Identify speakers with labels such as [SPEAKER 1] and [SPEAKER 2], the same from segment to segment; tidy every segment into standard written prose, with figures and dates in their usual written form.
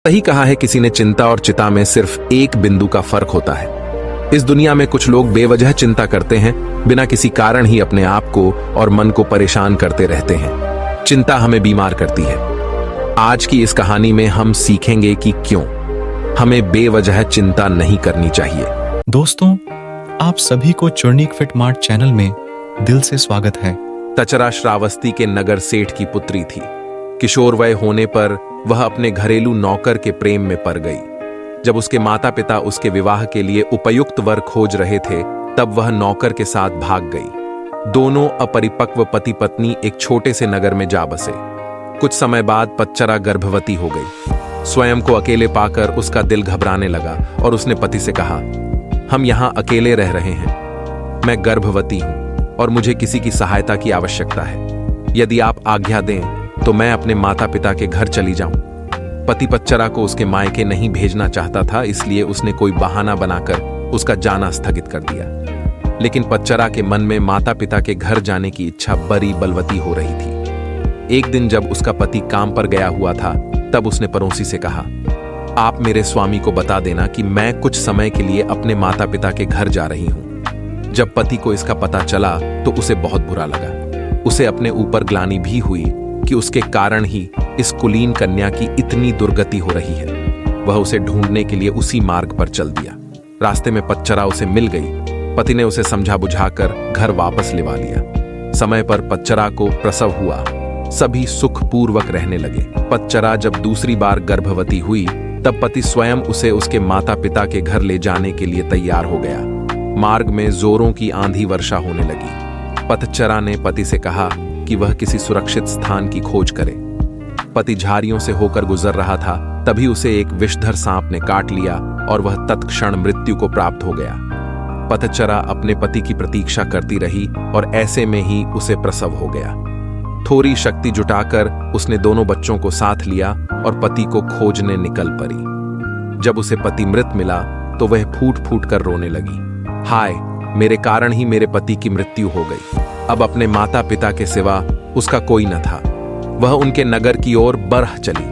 [SPEAKER 1] सही कहा है किसी ने, चिंता और चिता में सिर्फ एक बिंदु का फर्क होता है। इस दुनिया में कुछ लोग बेवजह चिंता करते हैं, बिना किसी कारण ही अपने आप को और मन को परेशान करते रहते हैं। चिंता हमें बीमार करती है। आज की इस कहानी में हम सीखेंगे कि क्यों हमें बेवजह चिंता नहीं करनी चाहिए।
[SPEAKER 2] दोस्तों, आप सभी को चुर्नीक फिट मार्ट चैनल में दिल से स्वागत है।
[SPEAKER 1] तचरा श्रावस्ती के नगर सेठ की पुत्री थी। किशोर वय होने पर वह अपने घरेलू नौकर के प्रेम में पड़ गई। जब उसके माता पिता उसके विवाह के लिए उपयुक्त वर खोज रहे थे, तब वह नौकर के साथ भाग गई। दोनों अपरिपक्व पति पत्नी एक छोटे से नगर में जा बसे। कुछ समय बाद पच्चरा गर्भवती हो गई। स्वयं को अकेले पाकर उसका दिल घबराने लगा और उसने पति से कहा, हम यहां अकेले रह रहे हैं। मैं गर्भवती हूं और मुझे किसी की सहायता की आवश्यकता है। यदि आप आज्ञा दें तो मैं अपने माता पिता के घर चली जाऊं। पति पच्चरा को उसके मायके नहीं भेजना चाहता था, इसलिए उसने कोई बहाना बनाकर उसका जाना स्थगित कर दिया। लेकिन पच्चरा के मन में माता पिता के घर जाने की इच्छा बड़ी बलवती हो रही थी। एक दिन जब उसका पति काम पर गया हुआ था, तब उसने पड़ोसी से कहा, आप मेरे स्वामी को बता देना कि मैं कुछ समय के लिए अपने माता पिता के घर जा रही हूं। जब पति को इसका पता चला तो उसे बहुत बुरा लगा। उसे अपने ऊपर ग्लानि भी हुई कि उसके कारण ही इस कुलीन कन्या की इतनी दुर्गति हो रही है। वह उसे ढूंढने के लिए उसी मार्ग पर चल दिया। रास्ते में पच्चरा उसे मिल गई। पति ने उसे समझा बुझाकर घर वापस लिवा लिया। समय पर पच्चरा को प्रसव हुआ। सभी सुखपूर्वक रहने लगे। पच्चरा जब दूसरी बार गर्भवती हुई, तब पति स्वयं उसे उसके माता पिता के घर ले जाने के लिए तैयार हो गया। मार्ग में जोरों की आंधी वर्षा होने लगी। पच्चरा ने पति से कहा कि वह किसी सुरक्षित स्थान की खोज करे। पति झाड़ियों से होकर गुजर रहा था, तभी उसे एक विषधर सांप ने काट लिया और वह तत्क्षण मृत्यु को प्राप्त हो गया। पच्चरा अपने पति की प्रतीक्षा करती रही और ऐसे में ही उसे प्रसव हो गया। थोड़ी शक्ति जुटाकर उसने दोनों बच्चों को साथ लिया और पति को खोजने निकल पड़ी। जब उसे पति मृत मिला तो वह फूट फूट कर रोने लगी। हाय, मेरे कारण ही मेरे पति की मृत्यु हो गई। अब अपने माता पिता के सिवा उसका कोई न था। वह उनके नगर की ओर बढ़ चली।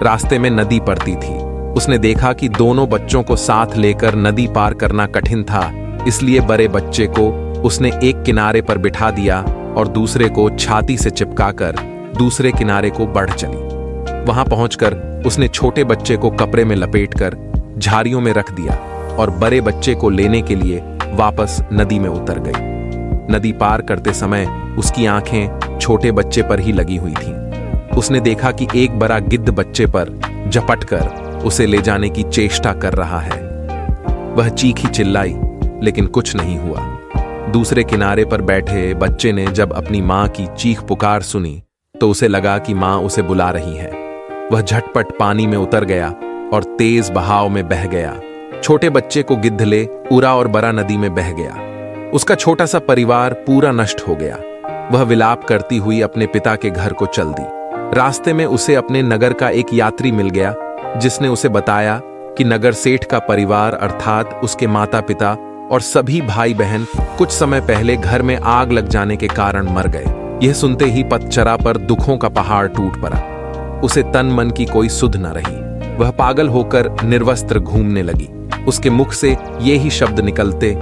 [SPEAKER 1] रास्ते में नदी पड़ती थी। उसने देखा कि दोनों बच्चों को साथ लेकर नदी पार करना कठिन था, इसलिए बड़े बच्चे को उसने एक किनारे पर बिठा दिया और दूसरे को छाती से चिपकाकर दूसरे किनारे को बढ़ चली। वहां पहुंचकर उसने छोटे बच्चे को कपड़े में लपेटकर झाड़ियों में रख दिया और बड़े बच्चे को लेने के लिए वापस नदी में उतर गई। नदी पार करते समय उसकी आंखें छोटे बच्चे पर ही लगी हुई थीं। उसने देखा कि एक बड़ा गिद्ध बच्चे पर झपटकर उसे ले जाने की चेष्टा कर रहा है। वह चीखी चिल्लाई, लेकिन कुछ नहीं हुआ। दूसरे किनारे पर बैठे बच्चे ने जब अपनी मां की चीख पुकार सुनी तो उसे लगा कि मां उसे बुला रही है। वह झटपट पानी में उतर गया और तेज बहाव में बह गया। छोटे बच्चे को गिद्ध ले उरा और बड़ा नदी में बह गया। उसका छोटा सा परिवार पूरा नष्ट हो गया। वह विलाप करती हुई अपने पिता के घर को चल दी। रास्ते में उसे अपने नगर का एक यात्री मिल गया, जिसने उसे बताया कि नगर सेठ का परिवार अर्थात उसके माता पिता और सभी भाई बहन कुछ समय पहले घर में आग लग जाने के कारण मर गए। यह सुनते ही पच्चरा पर दुखों का पहाड़ टूट पड़ा। उसे तन मन की कोई सुध न रही। वह पागल होकर निर्वस्त्र घूमने लगी। उसके मुख से ये ही शब्द निकलते,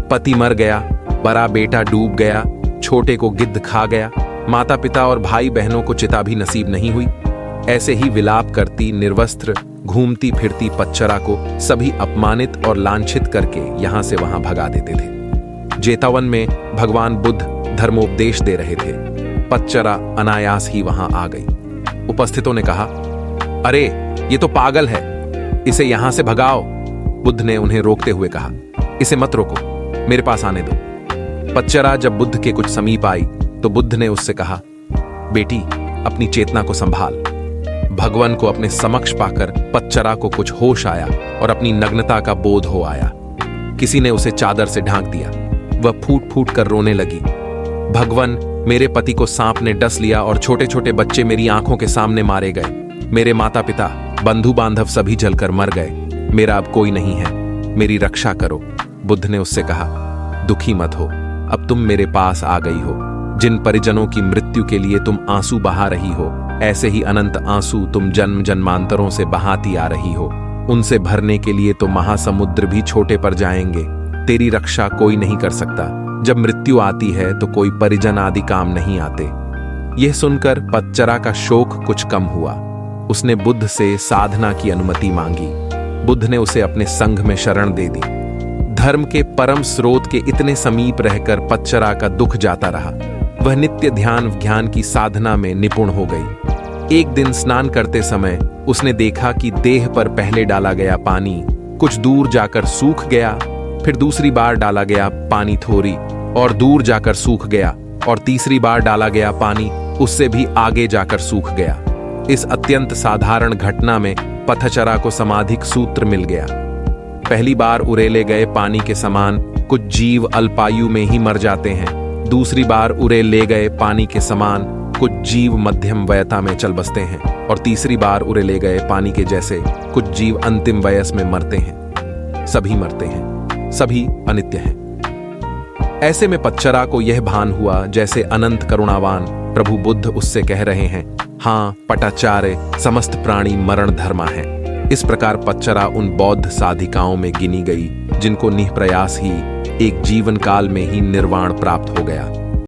[SPEAKER 1] पति मर गया, बड़ा बेटा डूब गया, छोटे को गिद्ध खा गया, माता पिता और भाई बहनों को चिता भी नसीब नहीं हुई। ऐसे ही विलाप करती निर्वस्त्र घूमती फिरती पच्चरा को सभी अपमानित और लांछित करके यहां से वहां भगा देते थे। जेतावन में भगवान बुद्ध धर्मोपदेश दे रहे थे। पच्चरा अनायास ही वहां आ गई। उपस्थितों ने कहा, अरे ये तो पागल है, इसे यहां से भगाओ। बुद्ध ने उन्हें रोकते हुए कहा, इसे मत रोको, मेरे पास आने दो। पच्चरा जब बुद्ध के कुछ समीप आई तो बुद्ध ने उससे कहा, बेटी अपनी चेतना को संभाल। भगवान को अपने समक्ष पाकर पच्चरा को कुछ होश आया और अपनी नग्नता का बोध हो आया। किसी ने उसे चादर से ढांक दिया। वह फूट फूट कर रोने लगी। भगवान, मेरे पति को सांप ने डस लिया और छोटे छोटे बच्चे मेरी आंखों के सामने मारे गए। मेरे माता पिता बंधु बांधव सभी जलकर मर गए। मेरा अब कोई नहीं है, मेरी रक्षा करो। बुद्ध ने उससे कहा, दुखी मत हो, अब तुम मेरे पास आ गई हो। जिन परिजनों की मृत्यु के लिए तुम आंसू बहा रही हो, ऐसे ही अनंत आंसू तुम जन्म जन्मांतरों से बहाती आ रही हो। उनसे भरने के लिए तो महासमुद्र भी छोटे पड़ जाएंगे। तेरी रक्षा कोई नहीं कर सकता। जब मृत्यु आती है तो कोई परिजन आदि काम नहीं आते। यह सुनकर पच्चरा का शोक कुछ कम हुआ। उसने बुद्ध से साधना की अनुमति मांगी। बुद्ध ने उसे अपने संघ में शरण दे दी। धर्म के परम स्रोत के इतने समीप रहकर पच्चरा का दुख जाता रहा। वह नित्य ध्यान ज्ञान की साधना में निपुण हो गई। एक दिन स्नान करते समय उसने देखा कि देह पर पहले डाला गया पानी कुछ दूर जाकर सूख गया, फिर दूसरी बार डाला गया पानी थोड़ी और दूर जाकर सूख गया, और तीसरी बार डाला गया पानी उससे भी आगे जाकर सूख गया। इस अत्यंत साधारण घटना में पथचरा को समाधिक सूत्र मिल गया। पहली बार उरेले गए पानी के समान कुछ जीव अल्पायु में ही मर जाते हैं। दूसरी बार उरेले गए पानी के समान कुछ जीव मध्यम वयता में चल बसते हैं, और तीसरी बार उरेले गए पानी के जैसे कुछ जीव अंतिम वयस में मरते हैं। सभी मरते हैं, सभी अनित्य हैं। ऐसे में पच्चरा को यह भान हुआ जैसे अनंत करुणावान प्रभु बुद्ध उससे कह रहे हैं, हाँ पटाचार्य, समस्त प्राणी मरण धर्मा है। इस प्रकार पच्चरा उन बौद्ध साधिकाओं में गिनी गई जिनको निःप्रयास ही एक जीवन काल में ही निर्वाण प्राप्त हो गया।